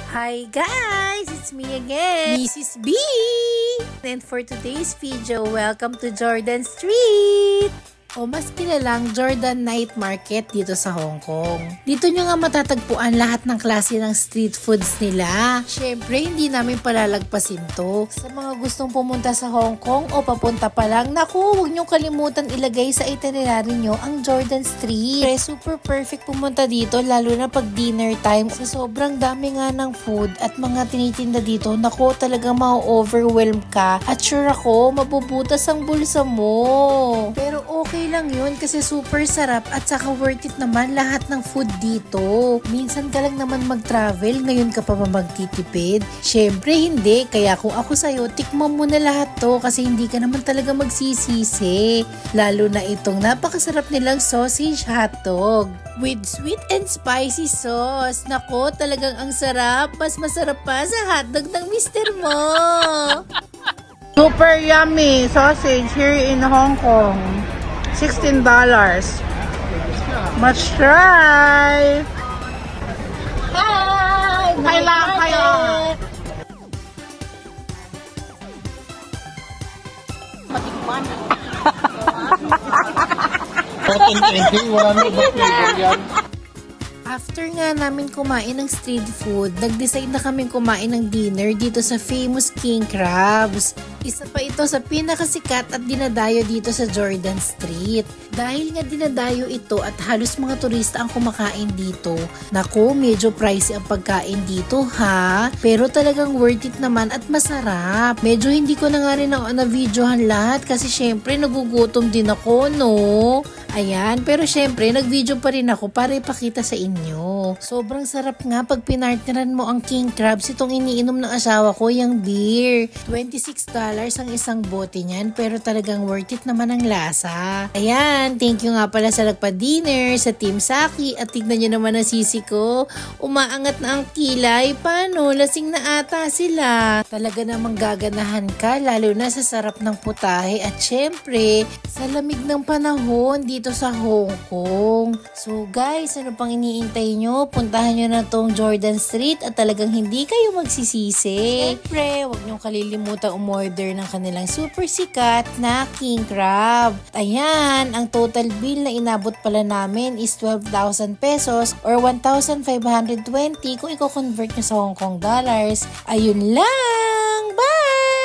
Hi guys! It's me again, Mrs. B! And for today's video, welcome to Jordan Street! O mas kilalang Jordan Night Market dito sa Hong Kong. Dito nyo nga matatagpuan lahat ng klase ng street foods nila. Syempre, hindi namin palalagpasin to. Sa mga gustong pumunta sa Hong Kong o papunta pa lang, naku, huwag nyo kalimutan ilagay sa itinerary nyo ang Jordan Street. Super perfect pumunta dito, lalo na pag dinner time. Sa sobrang dami nga ng food at mga tinitinda dito, naku, talagang ma-overwhelm ka. At sure ako, mabubutas ang bulsa mo. Pero okay lang yun kasi super sarap at saka worth it naman lahat ng food dito. Minsan ka lang naman mag-travel, ngayon ka pa ba magtitipid? Syempre hindi, kaya kung ako sa'yo, tikman mo na lahat to kasi hindi ka naman talaga magsisisi. Lalo na itong napakasarap nilang sausage hotdog with sweet and spicy sauce. Nako, talagang ang sarap. Mas masarap pa sa hotdog ng mister mo. Super yummy sausage here in Hong Kong. $16. Let's try. Hi! Hi lang kayo. Matikman. 2020, wala na ba flavor yan? After nga namin kumain ng street food, nag-decide na kaming kumain ng dinner dito sa famous King Crabs. Isa pa ito sa pinakasikat at dinadayo dito sa Jordan Street. Dahil nga dinadayo ito at halos mga turista ang kumakain dito. Naku, medyo pricey ang pagkain dito ha. Pero talagang worth it naman at masarap. Medyo hindi ko na nga rin na-videohan lahat kasi syempre nagugutom din ako, no? Ayan, pero syempre nag-video pa rin ako para ipakita sa inyo. Sobrang sarap nga pag pinartneran mo ang King Crabs. Itong iniinom ng asawa ko, yung beer. $26 ang isang bote niyan, pero talagang worth it naman ang lasa. Ayan, thank you nga pala sa nagpa-dinner, sa Team Saki, at tignan nyo naman ang sisi ko. Umaangat na ang kilay. Paano? Lasing na ata sila. Talaga namang gaganahan ka, lalo na sa sarap ng putahe at syempre, sa lamig ng panahon dito sa Hong Kong. So guys, ano pang iniintay nyo? Puntahan nyo na tong Jordan Street at talagang hindi kayo magsisisi. Siyempre, huwag nyo kalilimutan umorder ng kanilang super sikat na King Crab. Ayan, ang total bill na inabot pala namin is 12,000 pesos or 1,520 kung i-convert nyo sa Hong Kong dollars. Ayun lang! Bye!